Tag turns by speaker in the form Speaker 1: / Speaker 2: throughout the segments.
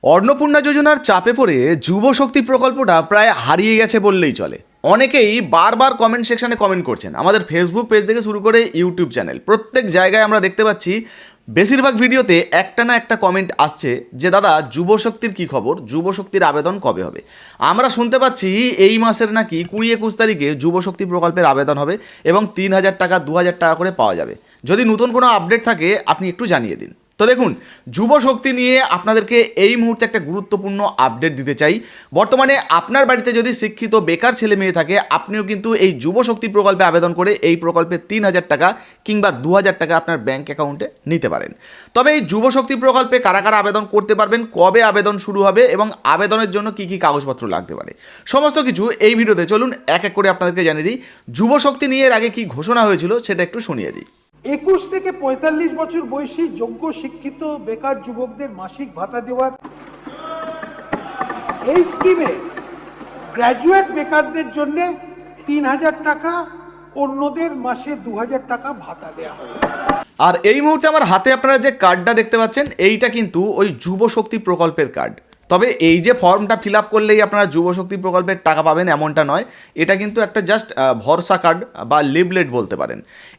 Speaker 1: অন্নপূর্ণা যোজনার চাপে পড়ে যুব শক্তি প্রকল্পটা প্রায় হারিয়ে গেছে বললেই চলে। অনেকেই বারবার কমেন্ট সেকশনে কমেন্ট করছেন, আমাদের ফেসবুক পেজ থেকে শুরু করে ইউটিউব চ্যানেল, প্রত্যেক জায়গায় আমরা দেখতে পাচ্ছি বেশিরভাগ ভিডিওতে একটা না একটা কমেন্ট আসছে যে দাদা যুব শক্তির কী খবর, যুব শক্তির আবেদন কবে হবে। আমরা শুনতে পাচ্ছি এই মাসের নাকি 20-21 তারিখে যুব শক্তি প্রকল্পের আবেদন হবে এবং 3,000 টাকা 2,000 টাকা করে পাওয়া যাবে। যদি নতুন কোনো আপডেট থাকে আপনি একটু জানিয়ে দিন। তো দেখুন, যুব শক্তি নিয়ে আপনাদেরকে এই মুহূর্তে একটা গুরুত্বপূর্ণ আপডেট দিতে চাই। বর্তমানে আপনার বাড়িতে যদি শিক্ষিত বেকার ছেলে মেয়ে থাকে, আপনিও কিন্তু এই যুব শক্তি প্রকল্পে আবেদন করে এই প্রকল্পে 3,000 টাকা কিংবা 2,000 টাকা আপনার ব্যাঙ্ক অ্যাকাউন্টে নিতে পারেন। তবে এই যুব শক্তি প্রকল্পে কারা কারা আবেদন করতে পারবেন, কবে আবেদন শুরু হবে এবং আবেদনের জন্য কী কী কাগজপত্র লাগতে পারে, সমস্ত কিছু এই ভিডিওতে চলুন এক এক করে আপনাদেরকে জানিয়ে দিই। যুব শক্তি নিয়ে এর আগে কী ঘোষণা হয়েছিল সেটা একটু শুনিয়ে দিই।
Speaker 2: 21 থেকে 45 বছর বয়সী যোগ্য শিক্ষিত বেকার যুবকদের মাসিক ভাতা দেওয়ার এই স্কিমে গ্র্যাজুয়েট বেকারদের জন্য 3,000 টাকা, অন্যদের মাসে 2,000 টাকা ভাতা দেওয়া হবে।
Speaker 1: আর এই মুহূর্তে আমার হাতে আপনারা যে কার্ডটা দেখতে পাচ্ছেন, এইটা কিন্তু ওই যুব শক্তি প্রকল্পের কার্ড। তবে এই যে ফর্মটা ফিল আপ করলেই আপনারা যুব শক্তি প্রকল্পের টাকা পাবেন এমনটা নয়, এটা কিন্তু একটা জাস্ট ভরসা কার্ড বা লিভলেট বলতে পারেন।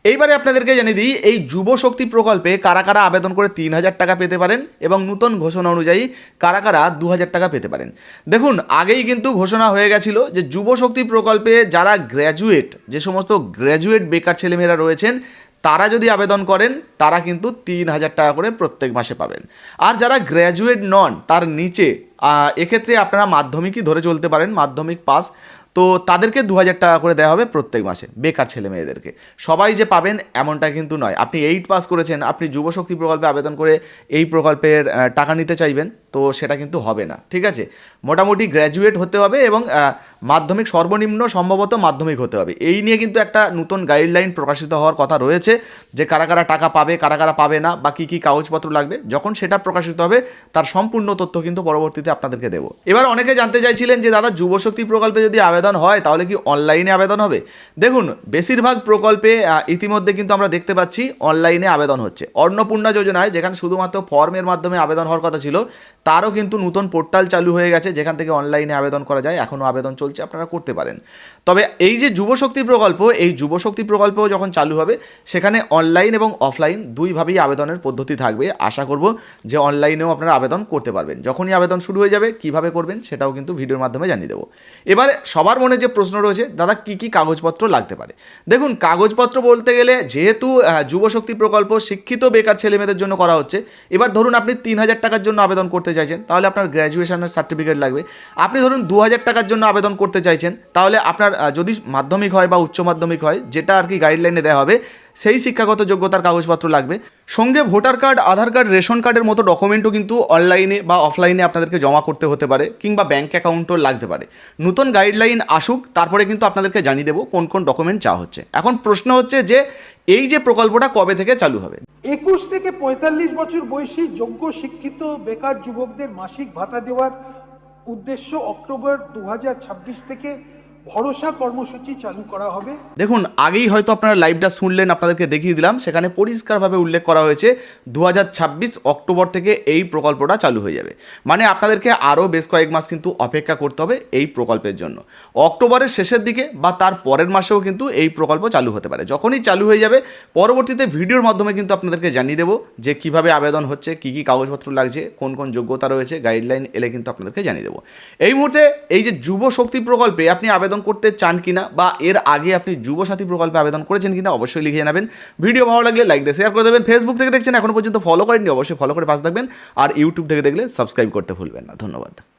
Speaker 1: এইবারে আপনাদেরকে জানিয়ে দিই এই যুব শক্তি প্রকল্পে কারা কারা আবেদন করে 3,000 টাকা পেতে পারেন এবং নতুন ঘোষণা অনুযায়ী কারা কারা 2,000 টাকা পেতে পারেন। দেখুন, আগেই কিন্তু ঘোষণা হয়ে গেছিল যে যুব শক্তি প্রকল্পে যারা গ্র্যাজুয়েট, যে সমস্ত গ্র্যাজুয়েট বেকার ছেলেমেয়েরা রয়েছেন, তারা যদি আবেদন করেন তারা কিন্তু 3,000 টাকা করে প্রত্যেক মাসে পাবেন। আর যারা গ্র্যাজুয়েট নন, তার নিচে এক্ষেত্রে আপনারা মাধ্যমিকই ধরে চলতে পারেন, মাধ্যমিক পাস, তো তাদেরকে 2,000 টাকা করে দেওয়া হবে প্রত্যেক মাসে, বেকার ছেলে মেয়েদেরকে। সবাই যে পাবেন এমনটা কিন্তু নয়। আপনি 8 পাস করেছেন, আপনি যুব শক্তি প্রকল্পে আবেদন করে এই প্রকল্পের টাকা নিতে চাইবেন, তো সেটা কিন্তু হবে না, ঠিক আছে। মোটামুটি গ্র্যাজুয়েট হতে হবে এবং মাধ্যমিক সর্বনিম্ন সম্ভবত মাধ্যমিক হতে হবে। এই নিয়ে কিন্তু একটা নতুন গাইডলাইন প্রকাশিত হওয়ার কথা রয়েছে যে কারা কারা টাকা পাবে, কারা কারা পাবে না, বা কী কী কাগজপত্র লাগবে। যখন সেটা প্রকাশিত হবে তার সম্পূর্ণ তথ্য কিন্তু পরবর্তীতে আপনাদেরকে দেবো। এবার অনেকে জানতে চাইছিলেন যে দাদা যুব শক্তি প্রকল্পে যদি আবেদন হয় তাহলে কি অনলাইনে আবেদন হবে। দেখুন, বেশিরভাগ প্রকল্পে ইতিমধ্যে কিন্তু আমরা দেখতে পাচ্ছি অনলাইনে আবেদন হচ্ছে। অন্নপূর্ণা যোজনায় যেখানে শুধুমাত্র ফর্মের মাধ্যমে আবেদন হওয়ার কথা ছিল, তারও কিন্তু নতুন পোর্টাল চালু হয়ে গেছে যেখান থেকে অনলাইনে আবেদন করা যায়। এখনও আবেদন চলছে, আপনারা করতে পারেন। তবে এই যে যুব শক্তি প্রকল্প, এই যুব শক্তি প্রকল্পও যখন চালু হবে সেখানে অনলাইন এবং অফলাইন দুইভাবেই আবেদনের পদ্ধতি থাকবে। আশা করব যে অনলাইনেও আপনারা আবেদন করতে পারবেন। যখনই আবেদন শুরু হয়ে যাবে কীভাবে করবেন সেটাও কিন্তু ভিডিওর মাধ্যমে জানিয়ে দেবো। এবারে সবার মনে যে প্রশ্ন রয়েছে, দাদা কী কী কাগজপত্র লাগতে পারে। দেখুন, কাগজপত্র বলতে গেলে যেহেতু যুব শক্তি প্রকল্প শিক্ষিত বেকার ছেলেমেয়েদের জন্য করা হচ্ছে, এবার ধরুন আপনি 3,000 টাকার জন্য আবেদন করতে চাইছেন, তাহলে আপনার গ্র্যাজুয়েশনের সার্টিফিকেট লাগবে। আপনি ধরুন 2,000 টাকার জন্য আবেদন করতে চাইছেন, তাহলে আপনার যদি মাধ্যমিক হয় বা উচ্চ মাধ্যমিক হয়, যেটা আর কি গাইডলাইনে দেওয়া হবে, সেই শিক্ষাগত যোগ্যতার কাগজপত্র লাগবে। সঙ্গে ভোটার কার্ড, আধার কার্ড, রেশন কার্ডের মতো ডকুমেন্টও কিন্তু অনলাইনে বা অফলাইনে আপনাদেরকে জমা করতে হতে পারে, কিংবা ব্যাঙ্ক অ্যাকাউন্টও লাগতে পারে। নতুন গাইডলাইন আসুক, তারপরে কিন্তু আপনাদেরকে জানিয়ে দেবো কোন কোন ডকুমেন্ট চাওয়া হচ্ছে। এখন প্রশ্ন হচ্ছে যে এই যে প্রকল্পটা কবে থেকে চালু হবে।
Speaker 2: 21 থেকে 45 বছর বয়সী যোগ্য শিক্ষিত বেকার যুবকদের মাসিক ভাতা দেওয়ার উদ্দেশ্য অক্টোবর 2026 থেকে ভরসা কর্মসূচি চালু করা হবে।
Speaker 1: দেখুন, আগেই হয়তো আপনারা লাইভটা শুনলেন, আপনাদেরকে দেখিয়ে দিলাম, সেখানে পরিষ্কারভাবে উল্লেখ করা হয়েছে 2026 অক্টোবর থেকে এই প্রকল্পটা চালু হয়ে যাবে। মানে আপনাদেরকে আরও বেশ কয়েক মাস কিন্তু অপেক্ষা করতে হবে এই প্রকল্পের জন্য। অক্টোবরের শেষের দিকে বা তার পরের মাসেও কিন্তু এই প্রকল্প চালু হতে পারে। যখনই চালু হয়ে যাবে পরবর্তীতে ভিডিওর মাধ্যমে কিন্তু আপনাদেরকে জানিয়ে দেবো যে কীভাবে আবেদন হচ্ছে, কী কী কাগজপত্র লাগছে, কোন কোন যোগ্যতা রয়েছে, গাইডলাইন এলে কিন্তু আপনাদেরকে জানিয়ে দেবো। এই মুহূর্তে এই যে যুব শক্তি প্রকল্পে আপনি আবেদন করতে চান কিনা, বা এর আগে আপনি যুবসাথী প্রকল্পে আবেদন করেছেন কিনা, অবশ্যই লিখে জানাবেন। ভিডিও ভালো লাগলে লাইক দিয়ে শেয়ার করে দেবেন। ফেসবুক থেকে দেখছেন, এখনো পর্যন্ত ফলো করেননি, অবশ্যই ফলো করে পাশে থাকবেন। আর ইউটিউব থেকে দেখলে সাবস্ক্রাইব করতে ভুলবেন না। ধন্যবাদ।